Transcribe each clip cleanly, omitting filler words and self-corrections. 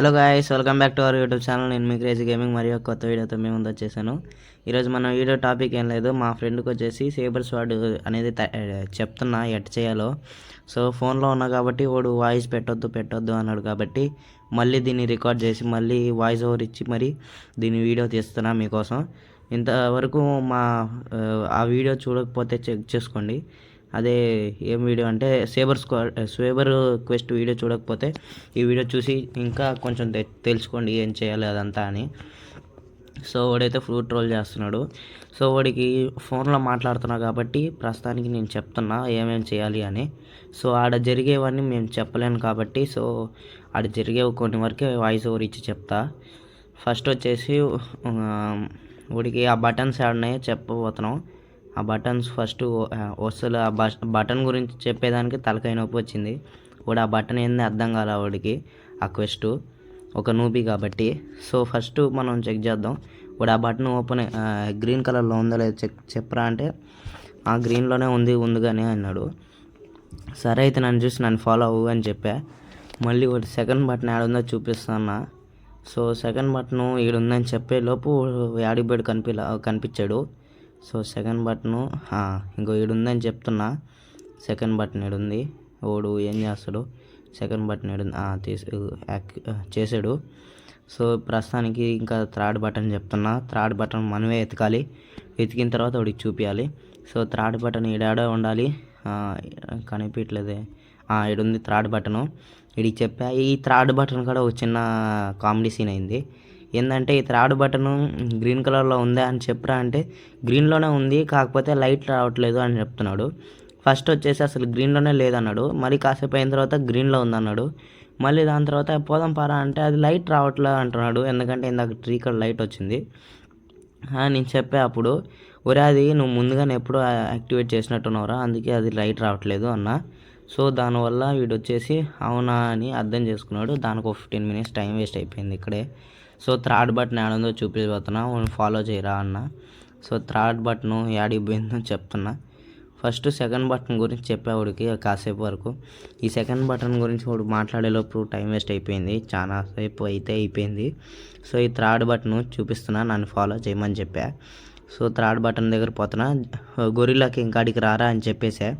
Hello guys, welcome back to our YouTube channel. నేను మీ crazy gaming మరియు కొత్త వీడియోతో మేము ముందు వచ్చేసాను. ఈరోజు మన వీడియో టాపిక్ ఏం లేదు, మా ఫ్రెండ్కి వచ్చేసి సేబర్ స్వాడ్ అనేది చెప్తున్నా ఎట్ చేయాలో. సో ఫోన్లో ఉన్నా కాబట్టి వాడు వాయిస్ పెట్టొద్దు అన్నాడు కాబట్టి మళ్ళీ దీన్ని రికార్డ్ చేసి మళ్ళీ వాయిస్ ఓవర్ ఇచ్చి మరి దీన్ని వీడియో తీస్తున్నా మీకోసం. ఇంతవరకు మా ఆ వీడియో చూడకపోతే చెక్ చేసుకోండి. అదే ఏం వీడియో అంటే సేబర్ క్వెస్ట్ వీడియో చూడకపోతే ఈ వీడియో చూసి ఇంకా కొంచెం తెలుసుకోండి ఏం చేయాలి అదంతా అని. సో వాడైతే ఫ్రూట్ ట్రోల్ చేస్తున్నాడు. సో వాడికి ఫోన్లో మాట్లాడుతున్నా కాబట్టి ప్రస్తుతానికి నేను చెప్తున్నా ఏమేమి చేయాలి అని. సో ఆడ జరిగేవన్నీ మేము చెప్పలేను కాబట్టి సో ఆడ జరిగేవి కొన్ని వరకే వాయిస్ ఓవర్ ఇచ్చి చెప్తా. ఫస్ట్ వచ్చేసి వాడికి ఆ బటన్స్ ఆడినాయో చెప్పబోతున్నాం. ఆ బటన్స్ ఫస్ట్ వస్తువులు ఆ బటన్ గురించి చెప్పేదానికి తలకాయ నొప్పి వచ్చింది. వాడు ఆ బటన్ ఏంది అర్థం కాలే వాడికి, ఆ క్వెస్ట్ ఒక నూబీ కాబట్టి. సో ఫస్ట్ మనం చెక్ చేద్దాం. వాడు ఆ బటన్ ఓపెన్ గ్రీన్ కలర్లో ఉందో లేదో చెప్పరా అంటే ఆ గ్రీన్లోనే ఉందిగానే అన్నాడు. సరే అయితే నన్ను చూసి నన్ను ఫాలో అవ్వు అని చెప్పా. మళ్ళీ వాడు సెకండ్ బటన్ ఏడుందో చూపిస్తున్నా. సో సెకండ్ బటను ఈడుందని చెప్పే లోపు యాడిబేడ్ కనిపించాడు. సో సెకండ్ బటను ఇంకో ఈడుందని చెప్తున్నా. సెకండ్ బటన్ ఈడుంది. వాడు ఏం చేస్తాడు, సెకండ్ బటన్ ఈడుంది చేసాడు. సో ప్రస్తుతానికి ఇంకా థర్డ్ బటన్ చెప్తున్నా. థర్డ్ బటన్ మనమే ఎతకాలి. ఎతికిన తర్వాత వాడికి చూపించాలి. సో థర్డ్ బటన్ ఈడాడో ఉండాలి, కనిపించలేదే. ఈడుంది థర్డ్ బటను. వీడికి చెప్పా. ఈ థర్డ్ బటన్ కూడా ఒక చిన్న కామెడీ సీన్ అయింది. ఏంటంటే ఈ థర్డ్ బటన్ గ్రీన్ కలర్లో ఉందా అని చెప్పరా అంటే గ్రీన్లోనే ఉంది, కాకపోతే లైట్ రావట్లేదు అని చెప్తున్నాడు. ఫస్ట్ వచ్చేసి అసలు గ్రీన్లోనే లేదన్నాడు. మళ్ళీ కాసేపు అయిన తర్వాత గ్రీన్లో ఉందన్నాడు. మళ్ళీ దాని తర్వాత పోదాం పారా అంటే అది లైట్ రావట్లేదు అంటున్నాడు. ఎందుకంటే ఇందాక ట్రీ కలర్ లైట్ వచ్చింది. నేను చెప్పా అప్పుడు, ఒరే అది నువ్వు ముందుగానే ఎప్పుడూ యాక్టివేట్ చేసినట్టున్నావురా, అందుకే అది లైట్ రావట్లేదు అన్న. సో దానివల్ల వీడు వచ్చేసి అవునా అని అర్థం చేసుకున్నాడు. దానికి ఒక 15 minutes టైం వేస్ట్ అయిపోయింది ఇక్కడే. సో థర్డ్ బటన్ ఏడుందో చూపిపోతున్నా, ఫాలో చేయరా అన్న. సో థర్డ్ బటన్ యాడికి పోయిందో చెప్తున్నా. ఫస్ట్ సెకండ్ బటన్ గురించి చెప్పేవాడికి కాసేపు వరకు. ఈ సెకండ్ బటన్ గురించి వాడు మాట్లాడేలోపు టైం వేస్ట్ అయిపోయింది, చాలా సేపు అయితే అయిపోయింది. సో ఈ థర్డ్ బటన్ చూపిస్తున్నా, నన్ను ఫాలో చేయమని చెప్పా. సో థర్డ్ బటన్ దగ్గర పోతున్నా. గొరిల్లాకి ఇంకాడికి రారా అని చెప్పేసా.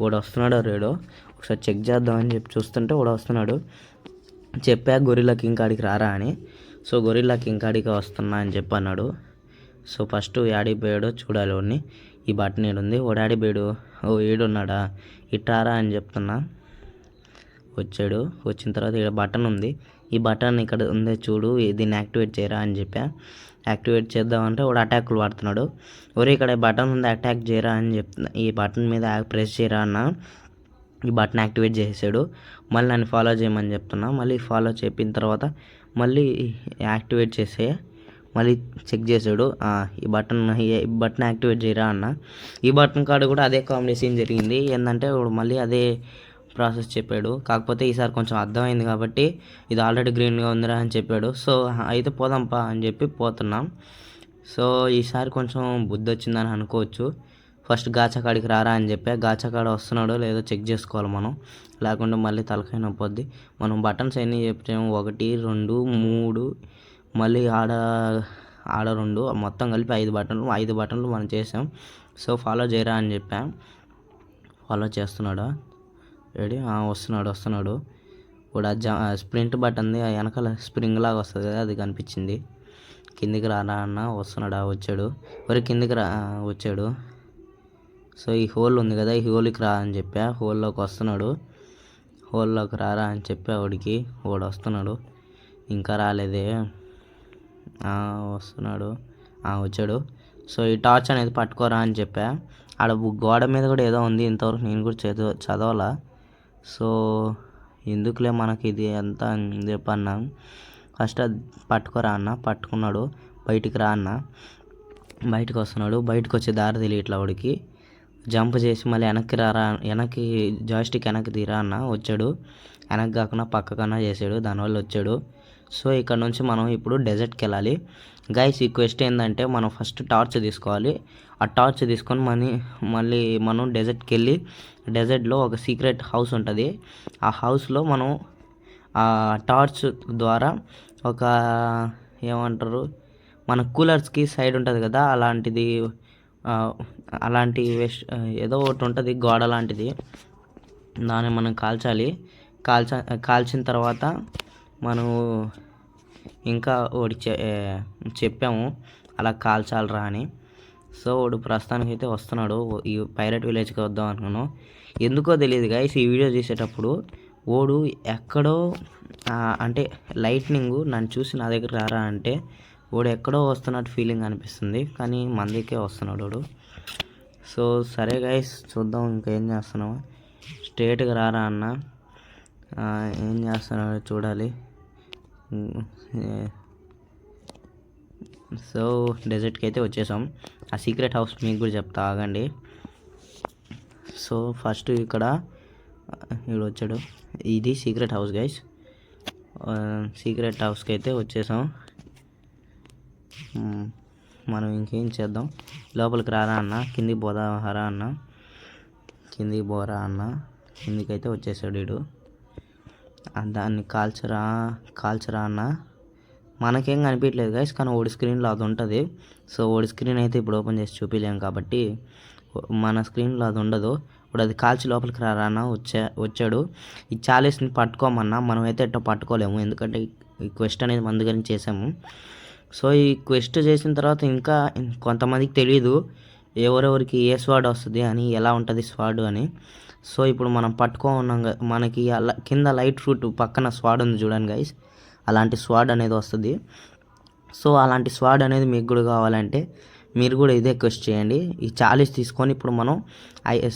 వాడు వస్తున్నాడో రేడో ఒకసారి చెక్ చేద్దామని చెప్పి చూస్తుంటే వాడు వస్తున్నాడు. చెప్పా గొరిల్లాకి ఇంకాడికి రారా అని. సో గొరిల్లాకి ఇంకాడికి వస్తున్నా అని చెప్పి అన్నాడు. సో ఫస్ట్ యాడిపోయాడో చూడాలి వాడిని. ఈ బటన్ ఏడుంది, వాడు యాడిపోయాడు, ఏడున్నాడా, ఇట్టారా అని చెప్తున్నా. వచ్చాడు. వచ్చిన తర్వాత ఇక్కడ బటన్ ఉంది, ఈ బటన్ ఇక్కడ ఉందే చూడు, దీన్ని యాక్టివేట్ చేయరా అని చెప్పా. యాక్టివేట్ చేద్దామంటే వాడు అటాక్లు వాడుతున్నాడు. ఒరే ఇక్కడ బటన్ ఉంది అటాక్ చేయరా అని చెప్తున్నా. ఈ బటన్ మీద ప్రెస్ చేయరా అన్న. ఈ బటన్ యాక్టివేట్ చేసాడు. మళ్ళీ నన్ను ఫాలో చేయమని చెప్తున్నా. మళ్ళీ ఫాలో చెప్పిన తర్వాత మళ్ళీ యాక్టివేట్ చేసే మళ్ళీ చెక్ చేసాడు. ఈ బటన్ యాక్టివేట్ చేయరా అన్న. ఈ బటన్ కాడ కూడా అదే కామెడీ సీన్ జరిగింది. ఏంటంటే వాడు మళ్ళీ అదే ప్రాసెస్ చెప్పాడు. కాకపోతే ఈసారి కొంచెం అర్థమైంది కాబట్టి ఇది ఆల్రెడీ గ్రీన్గా ఉందిరా అని చెప్పాడు. సో అయితే పోదాంపా అని చెప్పి పోతున్నాం. సో ఈసారి కొంచెం బుద్ధి వచ్చిందని అనుకోవచ్చు. ఫస్ట్ గాచకాడికి రారా అని చెప్పా. గాచకాడ వస్తున్నాడో లేదో చెక్ చేసుకోవాలి మనం, లేకుంటే మళ్ళీ తలకాయ నొప్పొద్ది. మనం బటన్స్ ఎన్ని చెప్పాము, 1 2 3, మళ్ళీ ఆడ 2, మొత్తం కలిపి 5 బటన్లు మనం చేసాం. సో ఫాలో చేయరా అని చెప్పాం. ఫాలో చేస్తున్నాడా, రెడీ వస్తున్నాడు. కూడా స్ప్రింట్ బటన్ది వెనకాల స్ప్రింగ్ లాగా వస్తుంది కదా, అది కనిపించింది. కిందికి రారా అన్న. వస్తున్నాడా, వచ్చాడు. కిందికి వచ్చాడు. సో ఈ హోల్ ఉంది కదా, ఈ హోల్కి రా అని చెప్పా. హోల్లోకి వస్తున్నాడు. హోల్లోకి రారా అని చెప్పా వాడికి. వాడు వస్తున్నాడు. ఇంకా రాలేదే, వస్తున్నాడు. వచ్చాడు. సో ఈ టార్చ్ అనేది పట్టుకోరా అని చెప్పా. ఆడ గోడ మీద కూడా ఏదో ఉంది, ఇంతవరకు నేను కూడా చదవాలా. సో ఎందుకులే మనకి ఇది అంతా అని చెప్పన్నా. ఫస్ట్ అది పట్టుకోరా అన్న. పట్టుకున్నాడు. బయటికి రా అన్న. బయటకు వస్తున్నాడు. బయటకు వచ్చే దారి తెలియట్లా వాడికి. జంప్ చేసి మళ్ళీ వెనక్కి జాయిస్టిక్ వెనక్కి తీరా అన్న. వచ్చాడు. వెనక్కి కాకుండా పక్కకన్నా చేసాడు, దానివల్ల వచ్చాడు. సో ఇక్కడ నుంచి మనం ఇప్పుడు డెజర్ట్కి వెళ్ళాలి. గైస్ ఈ క్వెస్ట్ ఏంటంటే మనం ఫస్ట్ టార్చ్ తీసుకోవాలి. ఆ టార్చ్ తీసుకొని మళ్ళీ మనం డెజర్ట్కి వెళ్ళి డెజర్ట్లో ఒక సీక్రెట్ హౌస్ ఉంటుంది. ఆ హౌస్లో మనం ఆ టార్చ్ ద్వారా ఒక ఏమంటారు మన కూలర్స్కి సైడ్ ఉంటుంది కదా అలాంటిది, అలాంటి ఏదో ఒకటి ఉంటుంది గోడ లాంటిది, దాన్ని మనం కాల్చాలి. కాల్చిన తర్వాత మనం ఇంకా ఒకటి చెప్పాము అలా కాల్చాలరా అని. సో వాడు ప్రస్తుతానికైతే వస్తున్నాడు. ఈ పైరట్ విలేజ్కి వద్దాం అనుకున్నాను. ఎందుకో తెలియదు గైస్, ఈ వీడియో చేసేటప్పుడు ఓడు ఎక్కడో అంటే లైట్నింగ్ నన్ను చూసి నా దగ్గర రారా అంటే వాడు ఎక్కడో వస్తున్నట్టు ఫీలింగ్ అనిపిస్తుంది, కానీ మందికే వస్తున్నాడు వాడు. సో సరే గైస్, చూద్దాం ఇంకా ఏం చేస్తున్నావు. స్ట్రేట్గా రారా అన్న, ఏం చేస్తున్నాడో చూడాలి. సో డెజర్ట్కి అయితే వచ్చేసాం. ఆ సీక్రెట్ హౌస్ మీకు కూడా చెప్తా ఆగండి. సో ఫస్ట్ ఇక్కడ వీడు వచ్చాడు, ఇది సీక్రెట్ హౌస్ గైస్. సీక్రెట్ హౌస్కి అయితే వచ్చేసాం. మనం ఇంకేం చేద్దాం, లోపలికి రారా అన్న, కిందికి పోదారా అన్న, కిందికి పోరా అన్న. కిందికైతే వచ్చేసాడు వీడు. దాన్ని కాల్చరా అన్న. మనకేం కనిపించలేదు గైస్, కానీ ఓడి స్క్రీన్లో అది ఉంటుంది. సో ఓడి స్క్రీన్ అయితే ఇప్పుడు ఓపెన్ చేసి చూపించలేము కాబట్టి మన స్క్రీన్లో అది ఉండదు. ఇప్పుడు అది కాల్చి లోపలికి రారా అన్న వచ్చాడు. ఈ 40ని పట్టుకోమన్నా మనం అయితే ఎట్టో పట్టుకోలేము, ఎందుకంటే ఈ క్వెస్ట్ అనేది మన దగ్గర చేసాము. సో ఈ క్వెస్ట్ చేసిన తర్వాత ఇంకా కొంతమందికి తెలియదు ఎవరెవరికి ఏ స్వాడ్ వస్తుంది అని, ఎలా ఉంటుంది స్వాడ్ అని. సో ఇప్పుడు మనం ఉన్నాం, మనకి కింద లైట్ ఫ్రూట్ పక్కన స్వాడ్ ఉంది చూడండి గైస్, అలాంటి స్వాడ్ అనేది వస్తుంది. సో అలాంటి స్వాడ్ అనేది మీకు కూడా కావాలంటే మీరు కూడా ఇదే క్వెస్ట్ చేయండి. ఈ 40 తీసుకొని ఇప్పుడు మనం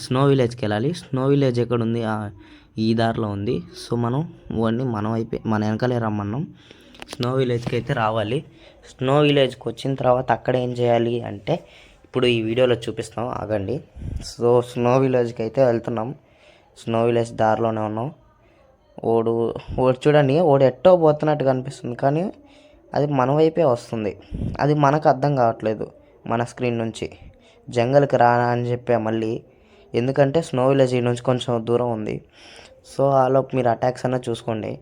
స్నో విలేజ్కి వెళ్ళాలి. స్నో విలేజ్ ఎక్కడ ఉంది, ఈ దారిలో ఉంది. సో మనం మన వెనకాలే రమ్మన్నాం. స్నో విలేజ్కి అయితే రావాలి. స్నో విలేజ్కి వచ్చిన తర్వాత అక్కడ ఏం చేయాలి అంటే ఇప్పుడు ఈ వీడియోలో చూపిస్తాం, ఆగండి. సో స్నో విలేజ్కి అయితే వెళ్తున్నాం. స్నో విలేజ్ దారిలోనే ఉన్నాం. ఓడు చూడండి, ఓడు ఎట్టో పోతున్నట్టు కనిపిస్తుంది, కానీ అది మన వైపే వస్తుంది. అది మనకు అర్థం కావట్లేదు మన స్క్రీన్ నుంచి. జంగల్కి రా అని చెప్పా మళ్ళీ, ఎందుకంటే స్నో విలేజ్ నుంచి కొంచెం దూరం ఉంది. సో ఆలోపు మీరు అటాక్స్ అన్న చూసుకోండి.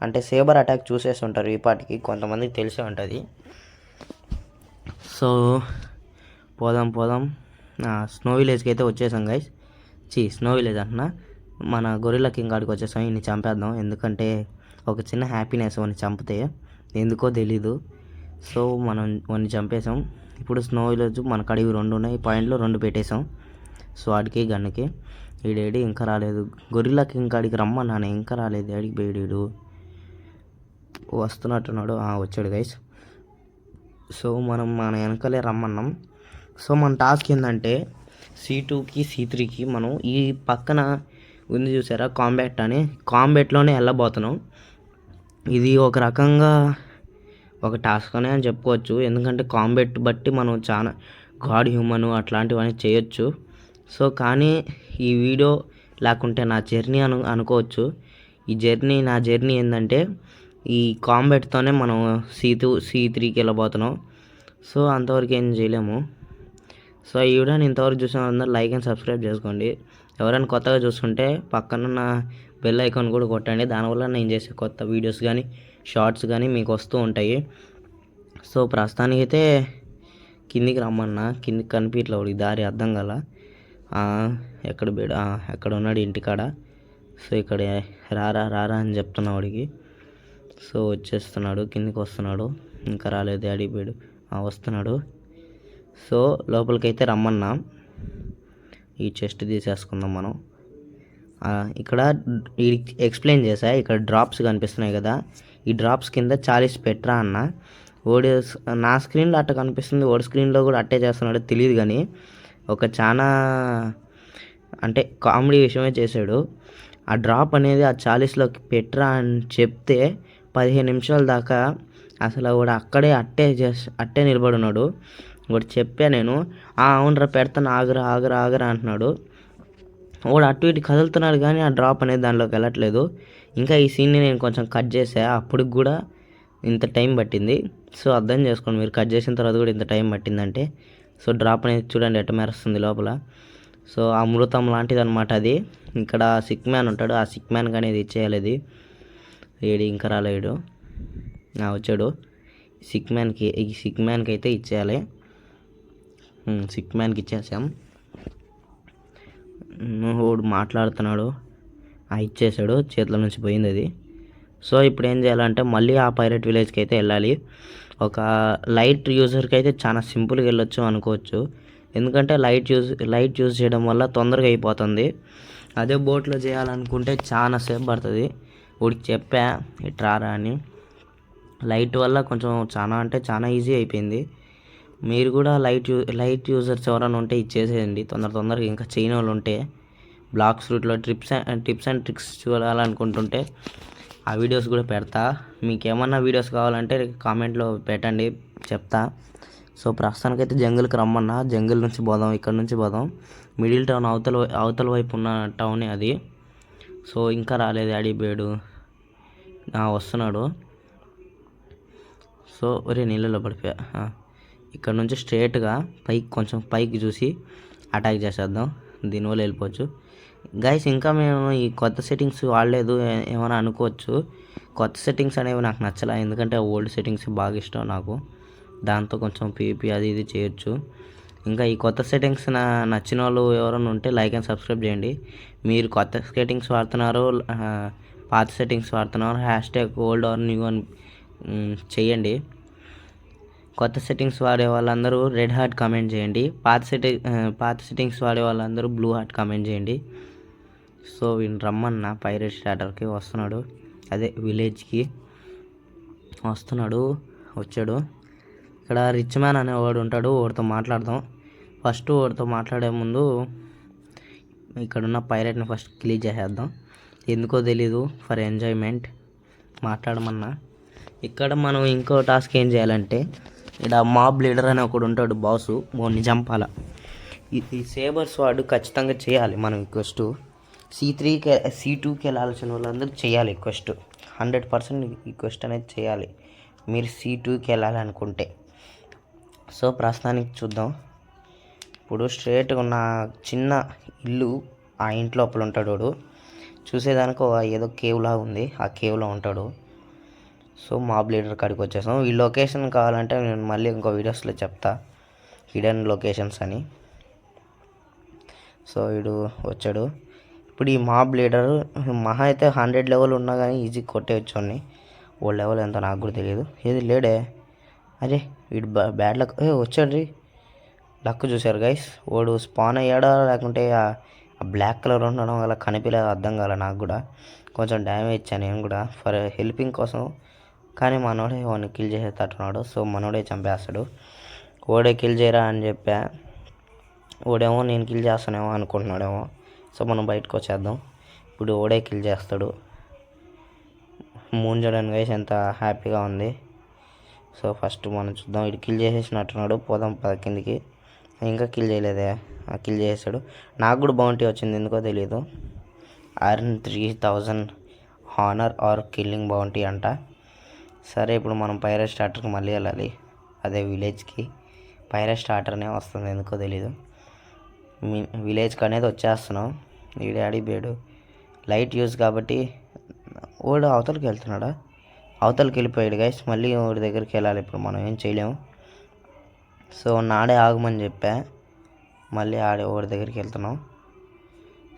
అంటే సేబర్ అటాక్ చూసేసి ఉంటారు ఈ పాటికి, కొంతమందికి తెలిసే ఉంటుంది. సో పోదాం. స్నో విలేజ్కి అయితే వచ్చేసాం గైస్. స్నో విలేజ్ అంటున్నా, మన గొరిల్లా కింగ్ కాడికి వచ్చేసాం. ఇన్ని చంపేద్దాం, ఎందుకంటే ఒక చిన్న హ్యాపీనెస్ వాడిని చంపితే, ఎందుకో తెలీదు. సో మనం వాడిని చంపేసాం. ఇప్పుడు స్నో విలేజ్ మన కాడికి 2 ఉన్నాయి, పాయింట్లో 2 పెట్టేసాం. స్వాడ్కి గన్నుకి. ఈడేడి ఇంకా రాలేదు. గొరిల్లా కింగ్ కాడికి రమ్మన్నాను, ఇంకా రాలేదు. ఏడికి పోయాడు, వస్తున్నట్టున్నాడు. వచ్చాడు గైస్. సో మనం మన వెనకాలే రమ్మన్నాం. సో మన టాస్క్ ఏంటంటే C2కి C3కి మనం ఈ పక్కన ఉంది చూసారా కాంబాట్ అని, కాంబాట్లోనే వెళ్ళబోతున్నాం. ఇది ఒక రకంగా ఒక టాస్క్ అనే అని చెప్పుకోవచ్చు, ఎందుకంటే కాంబాట్ బట్టి మనం చాలా గాడ్ హ్యూమన్ అట్లాంటివన్నీ చేయొచ్చు. సో కానీ ఈ వీడియో లేకుంటే నా జర్నీ అనుకోవచ్చు. నా జర్నీ ఏంటంటే ఈ కాంబాట్తోనే మనం C3కి వెళ్ళబోతున్నాం. సో అంతవరకు ఏం చేయలేము. సో ఈ వీడియోని ఇంతవరకు చూసిన అందరూ లైక్ అండ్ సబ్స్క్రైబ్ చేసుకోండి. ఎవరైనా కొత్తగా చూసుకుంటే పక్కనున్న బెల్ ఐకాన్ కూడా కొట్టండి, దానివల్ల నేను చేసే కొత్త వీడియోస్ కానీ షార్ట్స్ కానీ మీకు వస్తూ ఉంటాయి. సో ప్రస్తుతానికైతే కిందికి రమ్మన్నా, కిందికి కనిపించట్లే వాడికి దారి, అర్థం కల ఎక్కడ ఉన్నాడు ఇంటికాడ. సో ఇక్కడ రారా అని చెప్తున్నా వాడికి. సో వచ్చేస్తున్నాడు, కిందికి వస్తున్నాడు. ఇంకా రాలేదు, అడిగిపోయాడు. వస్తున్నాడు. సో లోపలికైతే రమ్మన్నా. ఈ చెస్ట్ తీసేసుకుందాం మనం. ఇక్కడ ఎక్స్ప్లెయిన్ చేశా, ఇక్కడ డ్రాప్స్ కనిపిస్తున్నాయి కదా, ఈ డ్రాప్స్ కింద 40 పెట్టరా అన్న. నా స్క్రీన్లో అట్ట కనిపిస్తుంది, ఓడి స్క్రీన్లో కూడా అట్టే చేస్తున్నాడు తెలియదు, కానీ ఒక చాలా అంటే కామెడీ విషయమే చేశాడు. ఆ డ్రాప్ అనేది ఆ 40లోకి పెట్టరా అని చెప్తే 15 నిమిషాల దాకా అసలు వాడు అక్కడే అట్టే నిలబడి ఉన్నాడు. వాడు చెప్పా నేను, అవునరా పెడతాను, ఆగరా అంటున్నాడు. వాడు అటు ఇటు కదులుతున్నాడు, కానీ ఆ డ్రాప్ అనేది దానిలోకి వెళ్ళట్లేదు. ఇంకా ఈ సీన్ని నేను కొంచెం కట్ చేసా, అప్పటికి కూడా ఇంత టైం పట్టింది. సో అర్థం చేసుకోండి, మీరు కట్ చేసిన తర్వాత కూడా ఇంత టైం పట్టిందంటే. సో డ్రాప్ అనేది చూడండి ఎట్ట మెరుస్తుంది లోపల. సో అమృతం లాంటిది అనమాట అది. ఇక్కడ సిక్ మ్యాన్ ఉంటాడు, ఆ సిక్ మ్యాన్కి అనేది ఇచ్చేయాలి అది. ఏడి ఇంకా రాలేడు. వచ్చాడు. ఈ సిక్ మ్యాన్కి అయితే ఇచ్చేయాలి. సిక్ మ్యాన్కి ఇచ్చేసాం. వాడు మాట్లాడుతున్నాడు. ఇచ్చేసాడు, చేతిలో నుంచి పోయింది అది. సో ఇప్పుడు ఏం చేయాలంటే మళ్ళీ ఆ పైరెట్ విలేజ్కి అయితే వెళ్ళాలి. ఒక లైట్ యూజర్కి అయితే చాలా సింపుల్గా వెళ్ళొచ్చు అనుకోవచ్చు. ఎందుకంటే లైట్ యూజ్ చేయడం వల్ల తొందరగా అయిపోతుంది. అదే బోట్లో చేయాలనుకుంటే చాలా సేపు పడుతుంది. వాడికి చెప్పా ఇట్రారా అని. లైట్ వల్ల కొంచెం చాలా ఈజీ అయిపోయింది. మీరు కూడా లైట్ యూజర్స్ ఎవరైనా ఉంటే ఇచ్చేసేయండి తొందరగా. ఇంకా చేయని వాళ్ళు ఉంటే బ్లాక్స్ రూట్లో టిప్స్ అండ్ ట్రిక్స్ చూడాలనుకుంటుంటే ఆ వీడియోస్ కూడా పెడతా. మీకు ఏమన్నా వీడియోస్ కావాలంటే కామెంట్లో పెట్టండి, చెప్తా. సో ప్రస్తుతానికైతే జంగిల్కి రమ్మన్నా. జంగిల్ నుంచి పోదాం, ఇక్కడ నుంచి పోదాం. మిడిల్ టౌన్ అవతల వైపు ఉన్న టౌనే అది. సో ఇంకా రాలేదు అడిపోయాడు. వస్తున్నాడు. సో ఒరే నీళ్ళలో పడిపోయా. ఇక్కడ నుంచి స్ట్రేట్గా కొంచెం పైకి చూసి అటాక్ చేసేద్దాం. దీనివల్ల వెళ్ళిపోవచ్చు. గైస్ ఇంకా మేము ఈ కొత్త సెట్టింగ్స్ వాడలేదు ఏమైనా అనుకోవచ్చు. కొత్త సెట్టింగ్స్ అనేవి నాకు నచ్చలే, ఎందుకంటే ఓల్డ్ సెట్టింగ్స్ బాగా ఇష్టం నాకు. దాంతో కొంచెం పీపీ అది ఇది చేయొచ్చు. ఇంకా ఈ కొత్త సెట్టింగ్స్ నచ్చిన వాళ్ళు ఎవరైనా ఉంటే లైక్ అండ్ సబ్స్క్రైబ్ చేయండి. మీరు కొత్త సెట్టింగ్స్ వాడుతున్నారు, పాత సెట్టింగ్స్ వాడుతున్నారు, #old or new అని చేయండి. కొత్త సెట్టింగ్స్ వాడే వాళ్ళందరూ రెడ్ హార్ట్ కామెంట్ చేయండి. పాత సెట్టింగ్స్ వాడే వాళ్ళందరూ బ్లూ హార్ట్ కామెంట్ చేయండి. సో వీళ్ళు రమ్మన్న పైరేట్ స్టార్టర్కి వస్తున్నాడు. అదే విలేజ్కి వస్తున్నాడు. వచ్చాడు. ఇక్కడ రిచ్ మ్యాన్ అనేవాడు ఉంటాడు. వాడితో మాట్లాడదాం. ఫస్ట్ వాడితో మాట్లాడే ముందు ఇక్కడున్న పైరేట్ని ఫస్ట్ క్లీన్ చేసేద్దాం. ఎందుకో తెలీదు, ఫర్ ఎంజాయ్మెంట్ మాట్లాడమన్నా. ఇక్కడ మనం ఇంకో టాస్క్ ఏం చేయాలంటే, ఇక్కడ మాబ్ లీడర్ అని ఒకడు ఉంటాడు, బాసు. వాడిని చంపాల. ఈ సేబర్స్ వాడు ఖచ్చితంగా చేయాలి మనం రిక్వెస్ట్. C2కి వెళ్ళాల్సిన వాళ్ళందరూ చేయాలి రిక్వెస్ట్. 100% రిక్వెస్ట్ అనేది చేయాలి మీరు C2కి వెళ్ళాలనుకుంటే. సో ప్రస్తుతానికి చూద్దాం. ఇప్పుడు స్ట్రేట్గా ఉన్న చిన్న ఇల్లు, ఆ ఇంటి లోపల ఉంటాడు వాడు. చూసేదానికి ఏదో కేవ్లా ఉంది, ఆ కేవ్లో ఉంటాడు. సో మాబ్ లీడర్ కాడికి వచ్చేసాం. ఈ లొకేషన్ కావాలంటే నేను మళ్ళీ ఇంకో వీడియోస్లో చెప్తా, హిడెన్ లొకేషన్స్ అని. సో వీడు వచ్చాడు. ఇప్పుడు ఈ మాబ్ లీడర్ మహా అయితే 100 లెవెల్ ఉన్నా కానీ ఈజీ కొట్టేయచ్చు అని. ఓ లెవెల్ ఎంతో నాకు కూడా తెలియదు. ఏది లేడే. అరే వీడు బ్యాడ్ లక్. వచ్చాడు రీ. లక్ చూశారు గైస్. వాడు స్పాన్ అయ్యాడా లేకుంటే ఆ బ్లాక్ కలర్ ఉండడం వల్ల కనిపించలేదు, అర్థం కాలే నాకు కూడా. కొంచెం డ్యామేజ్ ఇచ్చాను నేను కూడా ఫర్ హెల్పింగ్ కోసం. కానీ మనోడే వాడిని కిల్ చేసేటట్టున్నాడు. సో మనోడే చంపేస్తాడు. ఓడే కిల్ చేయరా అని చెప్పా. ఓడేమో నేను కిల్ చేస్తానేమో అనుకుంటున్నాడేమో. సో మనం బయటకు వచ్చేద్దాం. ఇప్పుడు ఓడే కిల్ చేస్తాడు. మూన్ చూడండి గైస్ ఎంత హ్యాపీగా ఉంది. సో ఫస్ట్ మనం చూద్దాం. ఇటు కిల్ చేసేసినట్టున్నాడు. పోదాం కిందికి. ఇంకా కిల్ చేయలేదే. కిల్ చేసాడు. నాకు కూడా బౌంటీ వచ్చింది, ఎందుకో తెలియదు. Earn 3000 honour or killing bounty అంట. సరే ఇప్పుడు మనం పైరేట్ స్టార్టర్కి మళ్ళీ వెళ్ళాలి. అదే విలేజ్కి. పైరేట్ స్టార్టర్నే వస్తుంది, ఎందుకో తెలీదు. విలేజ్కి అనేది వచ్చేస్తున్నాం. ఈ డాడీ బేడు లైట్ యూజ్ కాబట్టి ఓడు అవతలకి వెళ్తున్నాడా. అవతలకి వెళ్ళిపోయాడు గైస్. మళ్ళీ ఓడి దగ్గరికి వెళ్ళాలి. ఇప్పుడు మనం ఏం చేయలేము. సో నాడే ఆగమని చెప్పా. మళ్ళీ ఓడి దగ్గరికి వెళ్తున్నాం.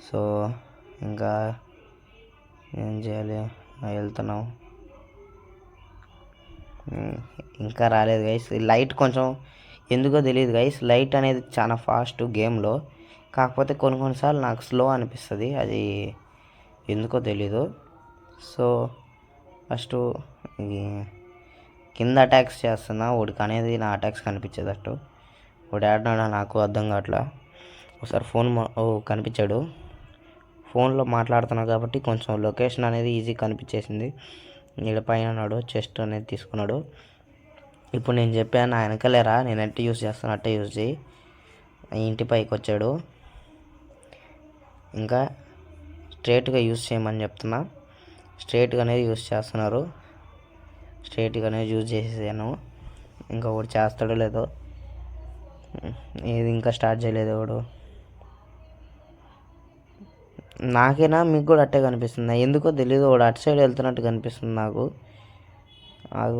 సో ఇంకా ఏం చేయాలి, వెళ్తున్నాం. ఇంకా రాలేదు గైస్. లైట్ కొంచెం ఎందుకో తెలియదు గైస్. లైట్ అనేది చాలా ఫాస్ట్ గేమ్లో, కాకపోతే కొన్నిసార్లు నాకు స్లో అనిపిస్తుంది, అది ఎందుకో తెలీదు. సో ఫస్ట్ కింద అటాక్స్ చేస్తున్నా. వాడికి అనేది నా అటాక్స్ కనిపించేటట్టు. వాడు ఆడినాడా నాకు అర్థం కావట్లా. ఒకసారి కనిపించాడు. ఫోన్లో మాట్లాడుతున్నాడు కాబట్టి కొంచెం లొకేషన్ అనేది ఈజీ కనిపించేసింది. ఈడ పైన ఉన్నాడు. చెస్ట్ అనేది తీసుకున్నాడు. ఇప్పుడు నేను చెప్పాను నా వెనకలేరా, నేను ఎట్ట యూజ్ చేస్తాను అట్టే యూజ్ చేయి. ఇంటి పైకి వచ్చాడు. ఇంకా స్ట్రేట్గా యూజ్ చేయమని చెప్తున్నా. స్ట్రేట్గా అనేది యూజ్ చేస్తున్నారు. స్ట్రేట్గా అనేది యూజ్ చేసేసాను. ఇంకా ఒకటి చేస్తాడో లేదో. ఇది ఇంకా స్టార్ట్ చేయలేదు వాడు. నాకేనా మీకు కూడా అట్టే కనిపిస్తుంది ఎందుకో తెలీదు వాడు అటు సైడ్ వెళ్తున్నట్టు కనిపిస్తుంది నాకు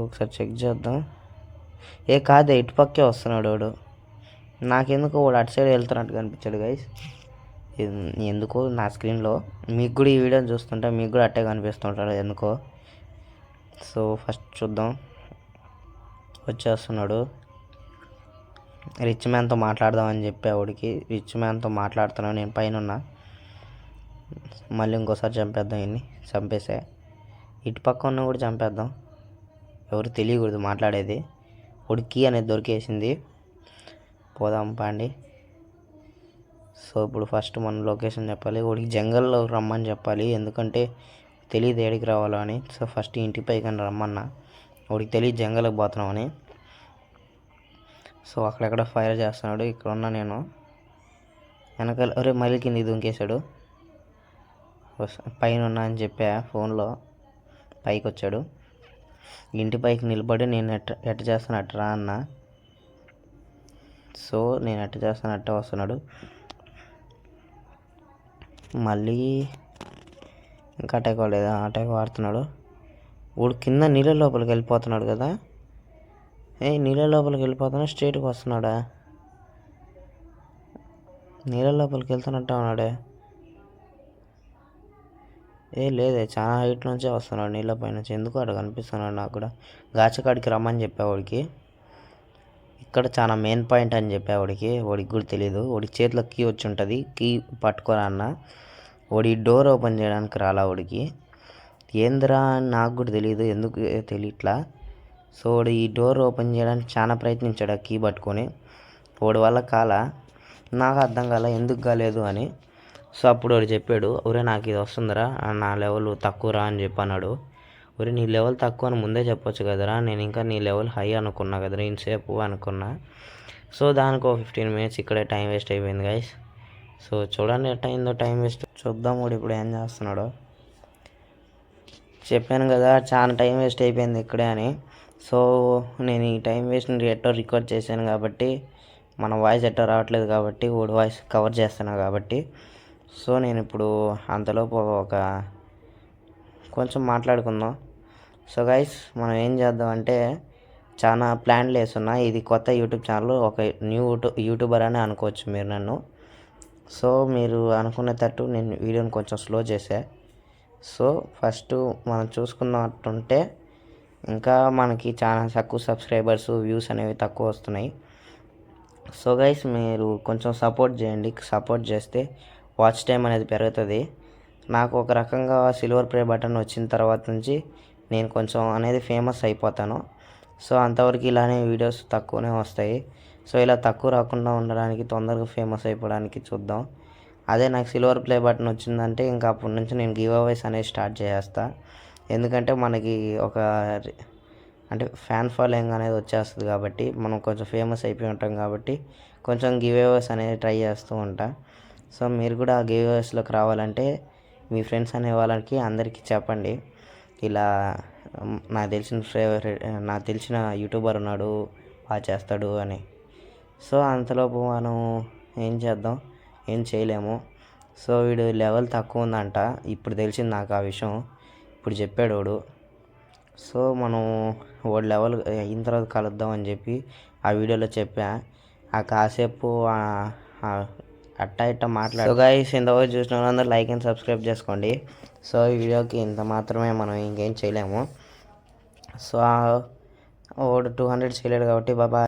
ఒకసారి చెక్ చేద్దాం కాదే ఇటు పక్కే వస్తున్నాడు వాడు నాకెందుకో వాడు అటు సైడ్ వెళ్తున్నట్టు కనిపించాడు గైస్ ఎందుకో నా స్క్రీన్లో మీకు కూడా ఈ వీడియోని చూస్తుంటే మీకు కూడా అట్టే కనిపిస్తుంటాడు ఎందుకో సో ఫస్ట్ చూద్దాం వచ్చేస్తున్నాడు రిచ్ మ్యాన్తో మాట్లాడదామని చెప్పి ఆవిడికి రిచ్ మ్యాన్తో మాట్లాడుతున్నాను నేను పైన ఉన్నా మళ్ళీ ఇంకోసారి చంపేద్దాం ఇన్ని చంపేసా ఇటు పక్క ఉన్న కూడా చంపేద్దాం ఎవరు తెలియకూడదు మాట్లాడేది ఉడికి అనేది దొరికేసింది పోదాం పాండి సో ఇప్పుడు ఫస్ట్ మనం లొకేషన్ చెప్పాలి వాడికి జంగల్లో రమ్మని చెప్పాలి ఎందుకంటే తెలియదు ఏడికి రావాలో అని సో ఫస్ట్ ఇంటి పైకి రమ్మన్నా వాడికి తెలియదు జంగల్కి పోతున్నామని సో అక్కడెక్కడ ఫైర్ చేస్తున్నాడు ఇక్కడ ఉన్నా నేను వెనకాల అరే మళ్ళీ కింద దుంకేశాడు పైన ఉన్నా అని చెప్పా ఫోన్లో పైకి వచ్చాడు ఇంటి పైకి నిలబడి నేను ఎట్ట చేస్తాను రా అన్న సో నేను ఎట్ట చేస్తాను అట్ట వస్తున్నాడు మళ్ళీ ఇంకా అటాక్ అవ్వలేదు అటాక్ వాడుతున్నాడు వాడు కింద నీళ్ళ లోపలికి వెళ్ళిపోతున్నాడు కదా నీళ్ళ లోపలికి వెళ్ళిపోతున్నా స్ట్రైట్గా వస్తున్నాడా నీళ్ళ లోపలికి వెళ్తున్నట్టు ఉన్నాడే లేదే చాలా హైట్ నుంచే వస్తున్నాడు నీళ్ళ పై నుంచి ఎందుకు అక్కడ కనిపిస్తున్నాడు నాకు కూడా గాచకాడికి రమ్మని చెప్పేవాడికి ఇక్కడ చాలా మెయిన్ పాయింట్ అని చెప్పేవాడికి వాడికి కూడా తెలియదు వాడికి చేతిలో కీ వచ్చి ఉంటుంది కీ పట్టుకోరా అన్న వాడి డోర్ ఓపెన్ చేయడానికి రాలా వాడికి ఏందిరా అని నాకు కూడా తెలియదు ఎందుకు తెలియట్లా సో వాడు ఈ డోర్ ఓపెన్ చేయడానికి చాలా ప్రయత్నించాడు ఆ కీ పట్టుకొని వాడి వల్ల కాల నాకు అర్థం కాల ఎందుకు కాలేదు అని సో అప్పుడు వాడు చెప్పాడు ఒరే నాకు ఇది వస్తుందిరా నా లెవెల్ తక్కువరా అని చెప్పన్నాడు ఒరే నీ లెవెల్ తక్కువ అని ముందే చెప్పొచ్చు కదరా నేను ఇంకా నీ లెవెల్ హై అనుకున్నా కదరా ఇంతసేపు అనుకున్నా సో దానికి 15 minutes ఇక్కడే టైం వేస్ట్ అయిపోయింది గైస్ సో చూడండి ఎట్ట అయిందో టైం వేస్ట్ చూద్దాం కూడా ఇప్పుడు ఏం చేస్తున్నాడో చెప్పాను కదా చాలా టైం వేస్ట్ అయిపోయింది ఇక్కడే అని సో నేను ఈ టైం వేస్ట్ని ఎట్టో రికార్డ్ చేశాను కాబట్టి మన వాయిస్ ఎట్టో రావట్లేదు కాబట్టి వాడి వాయిస్ కవర్ చేస్తున్నాను కాబట్టి సో నేను ఇప్పుడు అంతలోపు కొంచెం మాట్లాడుకుందాం సో గైస్ మనం ఏం చేద్దామంటే చాలా ప్లాన్లు వేస్తున్నా ఇది కొత్త యూట్యూబ్ ఛానల్ ఒక న్యూ యూట్యూబర్ అని అనుకోవచ్చు మీరు నన్ను సో మీరు అనుకునేటట్టు నేను వీడియోని కొంచెం స్లో చేసా సో ఫస్ట్ మనం చూసుకున్నట్టుంటే ఇంకా మనకి చాలా తక్కువ సబ్స్క్రైబర్స్ వ్యూస్ అనేవి తక్కువ వస్తున్నాయి సో గైస్ మీరు కొంచెం సపోర్ట్ చేయండి సపోర్ట్ చేస్తే వాచ్ టైం అనేది పెరుగుతుంది నాకు ఒక రకంగా సిల్వర్ ప్లే బటన్ వచ్చిన తర్వాత నుంచి నేను కొంచెం అనేది ఫేమస్ అయిపోతాను సో అంతవరకు ఇలానే వీడియోస్ తక్కువనే వస్తాయి సో ఇలా తక్కువ రాకుండా ఉండడానికి తొందరగా ఫేమస్ అయిపోవడానికి చూద్దాం అదే నాకు సిల్వర్ ప్లే బటన్ వచ్చిందంటే ఇంకా అప్పటి నుంచి నేను గివ్ అవేస్ అనేది స్టార్ట్ చేస్తా ఎందుకంటే మనకి అంటే ఫ్యాన్ ఫాలోయింగ్ అనేది వచ్చేస్తుంది కాబట్టి మనం కొంచెం ఫేమస్ అయిపోయి ఉంటాం కాబట్టి కొంచెం గివ్ అవేస్ అనేది ట్రై చేస్తూ ఉంటా సో మీరు కూడా ఆ గివ్ అవేస్లోకి రావాలంటే మీ ఫ్రెండ్స్ అనే వాళ్ళకి అందరికీ చెప్పండి ఇలా నాకు తెలిసిన యూట్యూబర్ ఉన్నాడు బాగా చేస్తాడు అని సో అంతలోపు మనం ఏం చేద్దాం ఏం చేయలేము సో వీడు లెవెల్ తక్కువ ఉందంట ఇప్పుడు తెలిసింది నాకు ఆ విషయం ఇప్పుడు చెప్పాడు వాడు సో మనం వాడు లెవెల్ అయిన తర్వాత కలుద్దాం అని చెప్పి ఆ వీడియోలో చెప్పా ఆ కాసేపు అట్ట మాట్లాడు సో గైస్ ఇంతవరకు చూసిన వాళ్ళందరూ లైక్ అండ్ సబ్స్క్రైబ్ చేసుకోండి సో ఈ వీడియోకి ఇంత మాత్రమే మనం ఇంకేం చేయలేము సో వాడు 200 చేయలేడు కాబట్టి బాబా